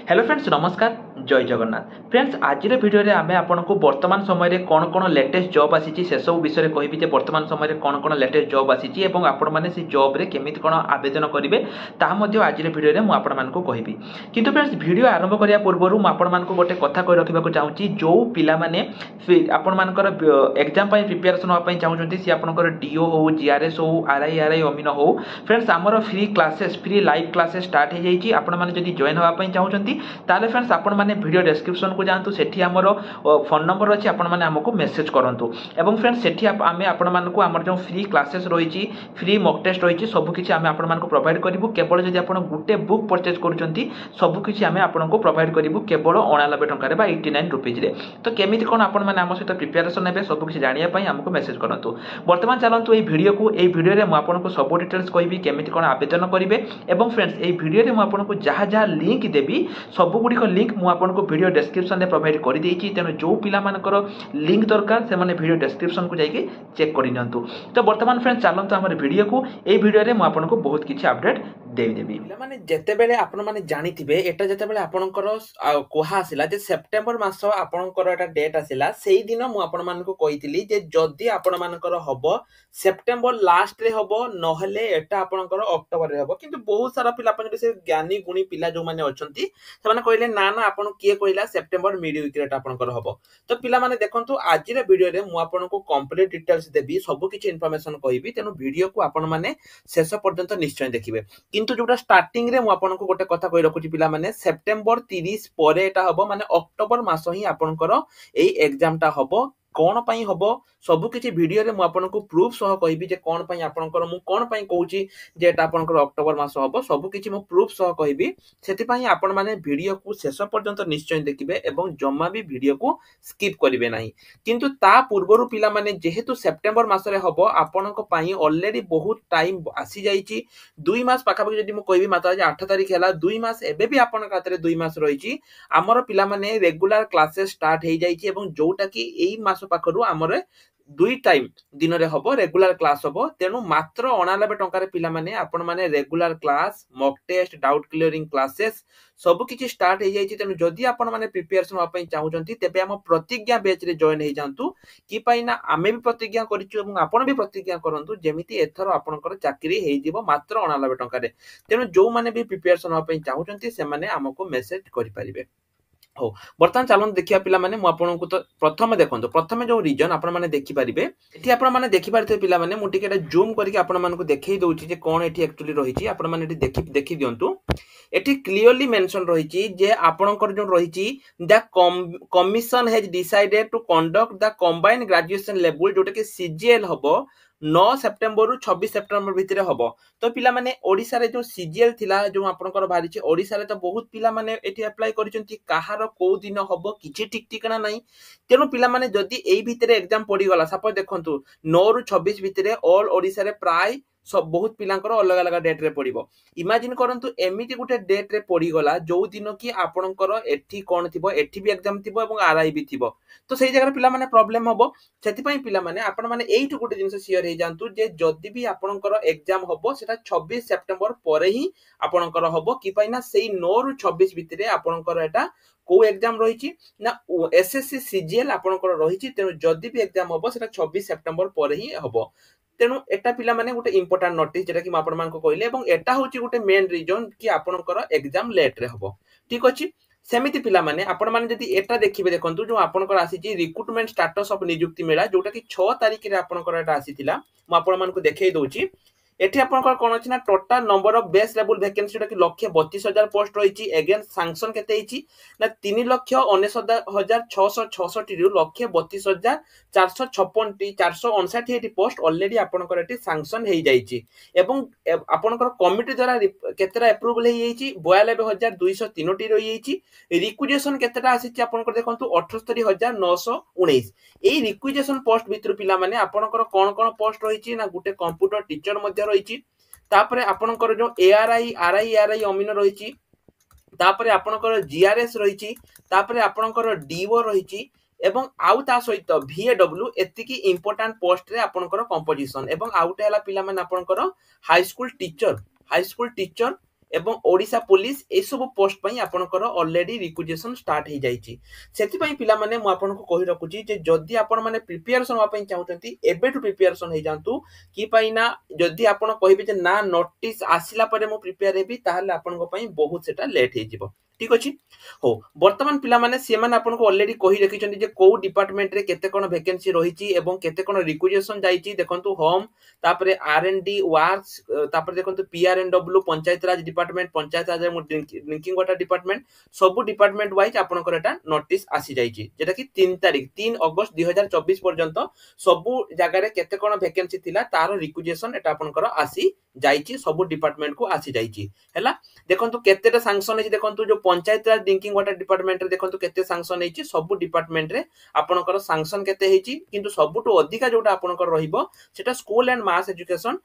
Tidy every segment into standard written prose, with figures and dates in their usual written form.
Hello friends नमस्कार जय Jagannath friends आज भिडियो आम आपको वर्तमान समय कौन कौन लेटेस्ट जॉब आसी से सब विषय कहबी वर्तमान समय कौन कौन लेटेस्ट जॉब आसी आपण मैंने से जॉब रे केमिति कौन आवेदन करेंगे ताज भिडियो मुझे कहबी किंतु फ्रेंड्स वीडियो आरंभ करने पूर्व मुझे गोटे कथा कही रखा चाहूँगी जो पाने आपर एग्जाम प्रिपेरेसन हाँपाई चाहूँगी सी आपंकर डीओ हो जीआरएस हो आरआई अमीन हो फ्रेंड्स आमर free classes free live classes start हो जाइए आपड़ी जॉइन हाँपाई चाहूँगी ताले फ्रेंड्स आपण मैंने वीडियो डिस्क्रिप्शन को जातु सेठी आमर फोन नंबर अच्छी आपण मैंने आमको मेसेज करूँ एवं फ्रेंड्स सेठी आम आपण मानक आमर जो फ्री क्लासेस रही फ्री मॉक टेस्ट रही सबकि आम आपण प्रोवाइड करूँ केवल जब आप गोटे बुक परचेज कर सबकि आम आपको प्रोवाइड करूँ केवल 89 टकर 89 रुपीज तो केमी कौन आपण मैंने आम सहित प्रिपेरेसन हे सबकि जानापी आमको मेसेज करूँ बर्तमान चलतु ये भिडियो को ये भिडियो में आपको सब डिटेल्स कहि केमी कौन आवेदन करेंगे एवं फ्रेंड्स ये भिडियो में आपको जहाँ जहाँ लिंक देवी सबुगुड़िक लिंक मुझे भिडियो डिस्क्रिप्शन में प्रोवाइड कर देती तेणु जो पिलामानकर लिंक दरकार से भिडियो डिस्क्रिप्शन को जाइए चेक कर नियंतु तो बर्तमान फ्रेंड्स चलते आम भिडियो को ये भिडियो में आपको बहुत किसी अपडेट देवी मैंने जितेबले आपण मैंने जानिथिबे एटा जितेबले आपणकर कोहा आसिला जे सेप्टेम्बर मास आपणकर एटा डेट आसिला सेही दिन मु आपण मानको कहितली जे जदी आपण मानकर हबो सेप्टेम्बर लास्ट रे हबो नहले एटा आपणकर अक्टोबर रे हबो किंतु बहुत सारा पिला अपन से ज्ञानी गुणी पिला जो माने अछंती से माने कहले ना ना आपण किए कहला सेप्टेम्बर मिड वीक रे आपणकर हबो तो पिला माने देखंतु आज रे वीडियो रे मु आपनको कंप्लीट डिटेल्स देबी सब किछि इंफॉर्मेशन कहबी तेनु वीडियो को आपण माने शेष पर्यंत निश्चय देखिबे किंतु जोटा स्टार्टिंग रे मु आपनको गोटे कथा कहि रखुची पिला माने सेप्टेम्बर 30 परे एटा हबो माने अक्टोबर मास ही आपणकर एई एग्जाम टा हबो कौन पाई हबो सब किछि वीडियो रे मु आपनको प्रूफ सह कहबी जे कौन पाई आपणकर मु कौन पाई कहूची जे एटा आपणकर अक्टोबर मास हबो सब किछि मु प्रूफ सह कहबी सेति पाई आपण माने वीडियो को शेष पर्यंत निश्चय देखिबे एवं जम्मा भी वीडियो को स्किप करिवे नाही किंतु ता पूर्वरु पिला माने जेहेतु सेप्टेम्बर मास रे हबो आपणक पाई ऑलरेडी बहुत टाइम आसी जाईची 2 मास पाखा पाखी जदी मु कहबी माता आज 8 तारिख हैला 2 मास एबे भी आपण खातरे 2 मास रहिची हमर पिला माने रेगुलर क्लासेस स्टार्ट हे जाईची एवं जोटा की एई मास पाखरु हमरे 2 टाइम दिन रे हबो रेगुलर क्लास हबो तेनु मात्र 89 टंका पिला माने आपण माने regular class mock test doubt clearing classes सब किछि स्टार्ट हे जाईछि तेनु जदी आपण माने प्रिपरेशन हो पई चाहउचंती तेबे हम प्रतिज्ञा बैच रे जॉइन हे जानतु कि पाइना आमे भी प्रतिज्ञा करिछु एवं आपण भी प्रतिज्ञा करंतु जेमिति एथरो आपणकर चाकरी हे जिवो मात्र 89 टंका रे तेनु जो माने भी प्रिपरेशन हो पई चाहउचंती से माने हमको मेसेज करि परिबे हो बर्तमान चलन देखिया पिला माने मु आपनको तो प्रथम देखंतो प्रथम जो रीजन आपण माने देखि परिबे एठी आपण माने देखि पारते पिला माने मु टिके जूम करके आपण मानको देखै दउची जे कोन एठी एक्चुअली रहिची आपण माने एठी देखि दियंतु एठी क्लियरली मेंशन रहिची जे आपणकर जो रहिची the commission has decided to conduct the combined graduation level जोटा कि सीजीएल हबो 9 सेप्टेम्बर रु 26 सेप्टेम्बर भितरे हबो तो पिला माने ओडिसा रे जो सीजीएल थिला जो आपणकर बारिची ओडिसा रे तो बहुत पिला माने एठी अप्लाई करिसंती कहार को दिन हबो किछि ठीक ठिकाना नाही तेनु पिला माने जदी एई भितरे एग्जाम पड़ी गला सपोज देखंतु 9 रु 26 भितरे ऑल ओडिसा रे प्राय सब बहुत पिलांकर अलग अलग डेट रे पड़िबो इमेजिन करंतु एमिति गुटे डेट रे पड़ी गला जो दिन की आपणकर एठी कोन थिबो एठी भी एग्जाम थिबो एवं आरआई भी थिबो तो सेही जगह पिला माने प्रॉब्लम हबो सेति पई पिला माने आपण माने एइठु गुटे जिंस शेयर हे जानतु जे जदी भी आपणकर एग्जाम हबो सेटा 26 सेप्टेम्बर परे ही आपणकर हबो कि पई ना सेही 9 रु 26 भितरे आपणकर एटा को एग्जाम रहिची ना एसएससी सीजीएल आपणकर रहिची तेनु जदी भी एग्जाम हबो सेटा 26 सेप्टेम्बर परे ही हबो तेणु एटा पिला माने गोटे इंपोर्टेंट नोटिस जेटा कि म आपण मानको कहले एवं एटा होची गोटे मेन रीजन कि आपणकर एग्जाम लेट रे हबो ठीक अछि सेमिति पिला माने आपण माने जदी एटा देखिबे देखंतु जो आपणकर आसीची रिक्रूटमेंट स्टेटस ऑफ नियुक्ति मेला जोटा कि 6 तारिख रे आपणकर एटा आसीथिला म आपण मानको देखेइ दउची एठी आपनकर कोन अछि ना total number of base level vacancy जोटा कि 1,32,000 पोस्ट रहिची अगेन सैंक्शन केते हिची ना 3,69,666 रु 1,32,456 459 एटी पोस्ट ऑलरेडी आपनकर एटी सैंक्शन हेइ जाईची एवं आपनकर कमिटी द्वारा केतेरा अप्रूवल हेइ जाईची 92,203 टी रहि जाईची रिक्विजिशन केतेटा आसीची आपनकर देखंतु 78,919 एई रिक्विजिशन पोस्ट भितर पिला माने आपनकर कोन पोस्ट रहिची ना गुटे कंप्यूटर टीचर मध्ये रहिची तापरे आपनकर जो एआरआई आरआई अमीन रहिची तापरे आपनकर जीआरएस रहिची तापरे आपनकर डीओ रहिची एवं आउ ता सहित VAW एतिकी इंपोर्टेंट पोस्ट रे आपनकर कंपोजिशन एवं आउटे हला पिला माने आपनकर हाई स्कूल टीचर एवं ओडिशा पुलिस ए सब पोस्ट पई आपनकर ऑलरेडी रिक्विजिशन स्टार्ट हो जाइछि सेति पई पिला माने मु आपनको कहि रखुछि जे जदि आपण माने प्रिपरेशन होआ पई चाहुचंती एबेटू प्रिपरेशन हो जांतु कि पई ना जदि आपण कहिबे जे ना नोटिस आसिला परे मु प्रिपेयर हेबी ताहाले आपनको पई बहुत सेटा लेट हे जिवो ठीक अछि हो वर्तमान पिला माने से माने आपनको ऑलरेडी कहि रखिचंती जे को डिपार्टमेंट रे केते कोन वैकेंसी रहिछि एवं केते कोन रिक्विजिशन जाइछि देखंतु होम तापरे आरएनडी वार्क्स तापरे देखंतु पीआरएनडब्ल्यू पंचायत राज डिपार्टमेंट पंचायत राज ड्रिंकिंग वाटर डिपार्टमेंट सब डिपार्टमेंट वाइज आपनकर एटा नोटिस आसी जाइछि जेटा कि 3 तारिख 3 अगस्त 2024 पर्यंत सब जगह रे केते कोन वैकेंसी थिला तार रिक्विजिशन एटा आपनकर आसी जाइछि सब डिपार्टमेंट को आसी जाइछि हैला देखंतु केतेटा सैंक्शन है देखंतु जो पंचायत राज ड्रिंकिंग वाटर डिपार्टमेंट रे देखंतु केते सैंक्शन है सब डिपार्टमेंट रे आपनकर सैंक्शन केते हेछि किंतु सबटु अधिका जोटा आपनकर रहिबो सेटा स्कूल एंड मास एजुकेशन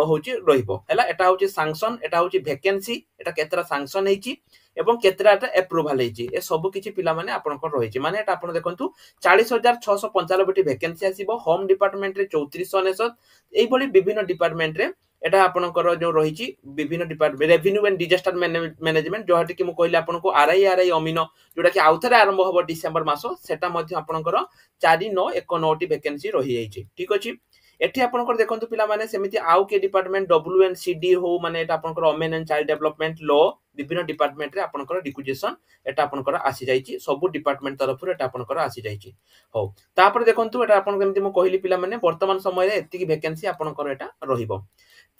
होची रहिबो हैला एटा होची सैंक्शन एटा होची वैकेंसी एटा केतरा सैंक्शन हेछि एवं केतराटा अप्रूवल हेछि ए सब किछि पिला माने आपनकर रहिछि माने एटा आपन देखंतु 40695 टी वैकेंसी आसीबो होम डिपार्टमेंट रे 3499 एई भली विभिन्न डिपार्टमेंट रे एटा आपनकर जो रहिछि विभिन्न department revenue and disaster management जो हटि कि मु कहली आपनको आरआई अमीनो जोटा कि आउथरे आरंभ होबो डिसेंबर मासो सेटा मध्ये आपनकर 4919 टी वैकेंसी रहि जाइछि ठीक अछि एठी आपनकर देखंतु पिला माने सेमिति आउ के डिपार्टमेंट डब्ल्यूएनसीडी हो माने एटा आपनकर women and child development law विभिन्न डिपार्टमेंट रे आपनकर रिक्विजिशन एटा आपनकर आसी जाइछि सब डिपार्टमेंट तरफ रे एटा आपनकर आसी जाइछि हो तापर देखंतु एटा आपन केमति मु कहली पिला माने वर्तमान समय रे एतिकी वैकेंसी आपनकर एटा रहिबो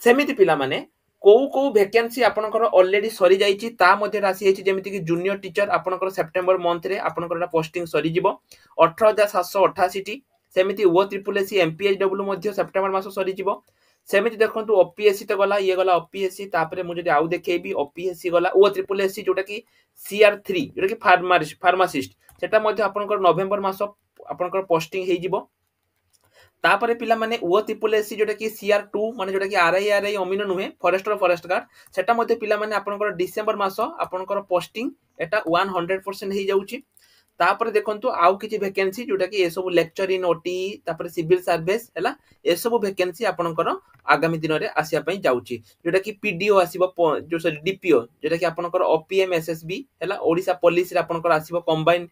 सेमिति पिला माने को वैकेंसी आपनकर ऑलरेडी सरी जाइछि ता मध्ये राशि हेछि जेमिति कि जूनियर टीचर आपनकर सेप्टेम्बर मंथ रे आपनकर एटा पोस्टिंग सरी जिवो 18788 टी सेमिति ओ ट्रिपल एससी एमपीएचडब्ल्यू मध्ये सेप्टेम्बर मास सरी जिवो सेमिति देखंतु ओपीएससी तो गला ये गला ओपीएससी तापरे मु जदि आउ देखेबी ओपीएससी गला ओ ट्रिपल एससी जोटा कि सीआर3 जोटा कि फार्मासिस्ट सेटा मध्ये आपनकर नवेम्बर मास आपनकर पोस्टिंग हे जिवो तापरे पिला माने ओ ट्रिपल एससी जोटा कि सीआर2 माने जोटा कि आरआई अमीनो नुहे फॉरेस्टर फॉरेस्ट गार्ड सेटा मध्ये पिला माने आपनकर डिसेंबर मास आपनकर पोस्टिंग एटा 100% हे जाउची तापर देखंतु आउ किछि वैकेंसी जोटा कि ए सब लेक्चर इन ओटी तापर सिविल सर्विस हैला ए सब वैकेंसी आपनकर आगामी दिन रे आसिया पई जाउची जोटा कि पीडीओ आसीबो जो सॉरी डीपीओ जोटा कि आपनकर ओपीएम एसएसबी हैला ओडिसा पुलिस रे आपनकर आसीबो कंबाइन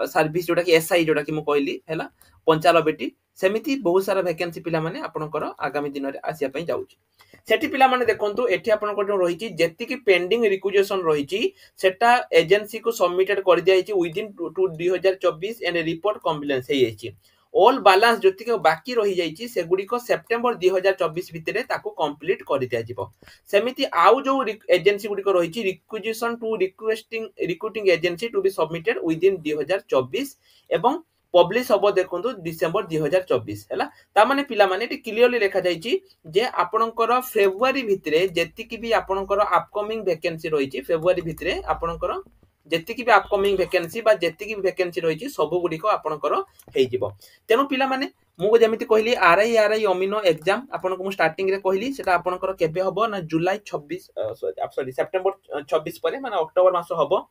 सर्विस जोटा कि एसआई जोटा कि मु कहली हैला 95 टी सेमिति बहुत सारा वैकेंसी पिला माने आपनकर आगामी दिन रे आसिया पई जाउची सेठी पिला माने देखंतु एठी आपनकर जो रहिची जेति कि पेंडिंग रिक्विजिशन रहिची सेटा एजेंसी को सबमिटेड कर दिया हिची विदिन 2024 एंड रिपोर्ट कंप्लायंस हे हिची ऑल बैलेंस जति के बाकी रहि जाइची से गुडी को सितंबर 2024 भितरे ताको कंप्लीट कर दिया जिवो सेमिति आउ जो एजेंसी गुडी को रहिची requisition to recruiting agency to be submitted within 2024 एवं पब्लिश हबो देखंतु डिसेंबर 2024 हैला ता माने पिला माने एटी क्लियरली लिखा जाइची जे आपनकर फेब्रुआरी भितरे जेति कि भी आपनकर अपकमिंग वैकेंसी रहिची फेब्रुआरी भितरे आपनकर जेति कि भी अपकमिंग वैकेंसी बा जेति कि भी वैकेंसी रहिची सब गुडी को आपनकर हेइ जिवो तेनु पिला माने मु जेमिति कहली आरआई अमीनो एग्जाम आपनको मु स्टार्टिंग रे कहली सेटा आपनकर केबे हबो ना जुलाई 26 सॉरी सितंबर 26 परे माने अक्टोबर मास हबो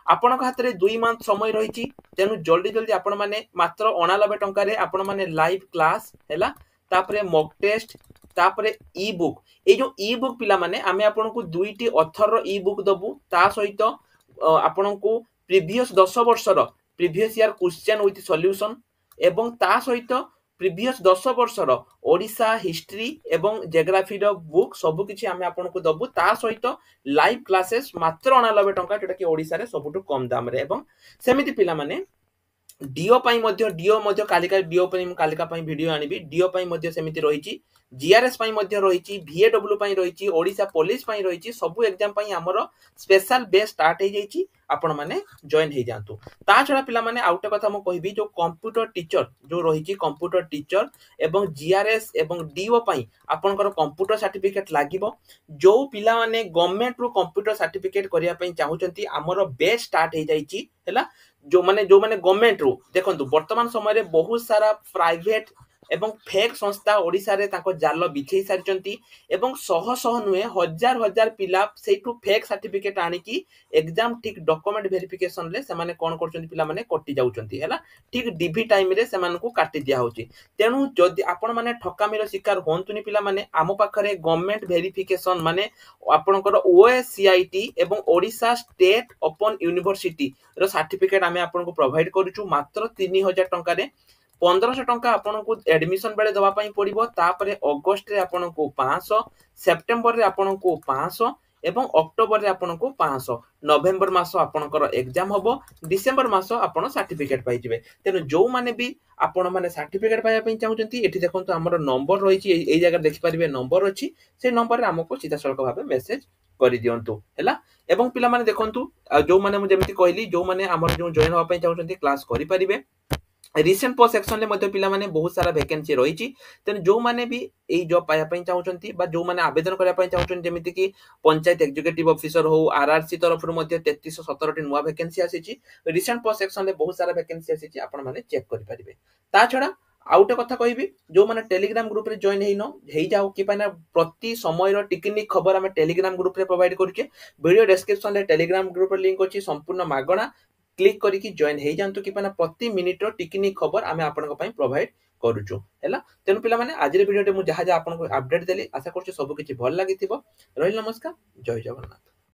आपनक हाथ रे 2 मंथ समय रहिची तेनु जल्दी जल्दी आपण माने मात्र 89 टंका रे आपण माने लाइव क्लास हैला तापरे मॉक टेस्ट तापरे ई बुक ए जो ई बुक पिला माने आमे आपनको दुईटी ऑथर रो ई बुक दबु ता सहित आपनको प्रीवियस 10 वर्ष रो previous year question with solution एवं ता सहित प्रीवियस 10 वर्ष रो ओडिसा हिस्ट्री एवं जियोग्राफी रो बुक सब किछि आमे आपनको दबु ता सहित लाइव क्लासेस मात्र 89 टंका जोटा कि ओडिसा रे सबटु कम दाम रे एवं सेमिति पिला माने डीओ मध्य कालिका डीओ पई कालिका पई वीडियो आनिबी डीओ पई मध्य सेमिति रहिची जीआरएस पई मध्य रहिची वीएडब्ल्यू पई रहिची ओडिसा पुलिस पई रहिची सब एग्जाम पई हमरो स्पेशल बेस स्टार्ट हे जाईची आपण माने जॉइन हे जांतु ता छडा पिला माने आउट कथा म कहबी जो कंप्यूटर टीचर जो रहिची कंप्यूटर टीचर एवं जीआरएस एवं डीओ पई आपनकर कंप्यूटर सर्टिफिकेट लागिबो जो पिला माने गवर्नमेंट रो कंप्यूटर सर्टिफिकेट करिया पई चाहुचंती हमरो बेस स्टार्ट हे जाईची हैला जो माने गवर्नमेंट रो देखंतु वर्तमान समय रे बहुत सारा प्राइवेट ଏବଂ ଫେକ୍ ସଂସ୍ଥା ଓଡ଼ିଶାରେ ତାଙ୍କ ଜାଲ ବିଛେଇ ସାରିଛନ୍ତି ଏବଂ ଶହ ଶହ ନୁହେଁ ହଜାର ହଜାର ପିଲା ସେଇଠୁ ଫେକ୍ ସାର୍ଟିଫିକେଟ୍ ଆଣିକି ଏକ୍ଜାମ ଠିକ୍ ଡକୁମେଣ୍ଟ ଭେରିଫିକେସନରେ ସେମାନେ କ'ଣ କରୁଛନ୍ତି ପିଲାମାନେ କଟି ଯାଉଛନ୍ତି ହେଲା। ଠିକ୍ ଡିଭି ଟାଇମରେ ସେମାନଙ୍କୁ କାଟି ଦିଆହେଉଛି। ତେଣୁ ଯଦି ଆପଣମାନେ ଠକାମିର ଶିକାର ହୁଅନ୍ତୁନି ପିଲାମାନେ, ଆମ ପାଖରେ ଗଭର୍ଣ୍ଣମେଣ୍ଟ ଭେରିଫିକେସନ ମାନେ ଆପଣଙ୍କର OSCIT ଏବଂ ଓଡ଼ିଶା ଷ୍ଟେଟ୍ ଓପନ ୟୁନିଭର୍ସିଟିର ସାର୍ଟିଫିକେଟ୍ ଆମେ ଆପଣଙ୍କୁ ପ୍ରୋଭାଇଡ କରୁଛୁ ମାତ୍ର 3000 ଟଙ୍କାରେ। 1500 ଟଙ୍କା ଆପଣଙ୍କୁ ଏଡମିସନ ବେଳେ ଦେବା ପାଇଁ ପଡିବ। ତାପରେ ଅଗଷ୍ଟରେ ଆପଣଙ୍କୁ 500, ସେପ୍ଟେମ୍ବରରେ ଆପଣଙ୍କୁ 500 ଏବଂ ଅକ୍ଟୋବରରେ ଆପଣଙ୍କୁ 500। ନଭେମ୍ବର ମାସ ଆପଣଙ୍କର ଏକ୍ଜାମ ହବ, ଡିସେମ୍ବର ମାସ ଆପଣ ସାର୍ଟିଫିକେଟ୍ ପାଇଯିବେ। ତେଣୁ ଯୋଉମାନେ ବି ଆପଣ ମାନେ ସାର୍ଟିଫିକେଟ୍ ପାଇବା ପାଇଁ ଚାହୁଁଛନ୍ତି, ଏଠି ଦେଖନ୍ତୁ ଆମର ନମ୍ବର ରହିଛି, ଏଇ ଜାଗାରେ ଦେଖିପାରିବେ ନମ୍ବର ଅଛି। ସେଇ ନମ୍ବରରେ ଆମକୁ ସିଧାସଳଖ ଭାବେ ମେସେଜ କରିଦିଅନ୍ତୁ ହେଲା। ଏବଂ ପିଲାମାନେ ଦେଖନ୍ତୁ, ଯୋଉମାନେ ମୁଁ ଯେମିତି କହିଲି, ଯୋଉମାନେ ଆମର ଯୋଉ ଜଏନ୍ ହେବା ପାଇଁ ଚାହୁଁଛନ୍ତି କ୍ଲାସ କରିପାରିବେ। ରିସେଣ୍ଟ ପୋଷ୍ଟ ସେକ୍ସନରେ ମଧ୍ୟ ପିଲାମାନେ ବହୁତ ସାରା ଭ୍ୟାକେନ୍ସି ରହିଛି। ତେଣୁ ଯୋଉମାନେ ବି ଏଇ ଜବ୍ ପାଇବା ପାଇଁ ଚାହୁଁଛନ୍ତି ବା ଯୋଉମାନେ ଆବେଦନ କରିବା ପାଇଁ ଚାହୁଁଛନ୍ତି, ଯେମିତିକି ପଞ୍ଚାୟତ ଏକ୍ଜିକ୍ୟୁଟିଭ ଅଫିସର ହଉ, RRC ତରଫରୁ ମଧ୍ୟ 3317ଟି ନୂଆ ଭ୍ୟାକେନ୍ସି ଆସିଛି। ରିସେଣ୍ଟ ପୋଷ୍ଟ ସେକ୍ସନରେ ବହୁତ ସାରା ଭ୍ୟାକେନ୍ସି ଆସିଛି, ଆପଣମାନେ ଚେକ୍ କରିପାରିବେ। ତା ଛଡା ଆଉ ଗୋଟେ କଥା କହିବି, ଯୋଉମାନେ ଟେଲିଗ୍ରାମ ଗ୍ରୁପରେ ଜଏନ୍ ହେଇଯାଉ କି ପାଇଁ ନା ପ୍ରତି ସମୟର ଟିକିନିକ୍ ଖବର ଆମେ ଟେଲିଗ୍ରାମ ଗ୍ରୁପରେ ପ୍ରୋଭାଇଡ କରୁଛେ। ଭିଡିଓ ଡେସ୍କ୍ରିପସନରେ ଟେଲିଗ୍ରାମ ଗ୍ରୁପର ଲିଙ୍କ ଅଛି, ସମ୍ପୂର୍ଣ୍ଣ ମାଗଣା। କ୍ଲିକ୍ କରିକି ଜଏନ୍ ହେଇଯାଆନ୍ତୁ କି ପାଇଁ ନା ପ୍ରତି ମିନିଟର ଟିକିନିକ୍ ଖବର ଆମେ ଆପଣଙ୍କ ପାଇଁ ପ୍ରୋଭାଇଡ କରୁଛୁ ହେଲା। ତେଣୁ ପିଲାମାନେ ଆଜିର ଭିଡିଓରେ ମୁଁ ଯାହା ଯାହା ଆପଣଙ୍କୁ ଅପଡେଟ୍ ଦେଲି, ଆଶା କରୁଛି ସବୁ କିଛି ଭଲ ଲାଗିଥିବ। ରହିଲି, ନମସ୍କାର, ଜୟ ଜଗନ୍ନାଥ।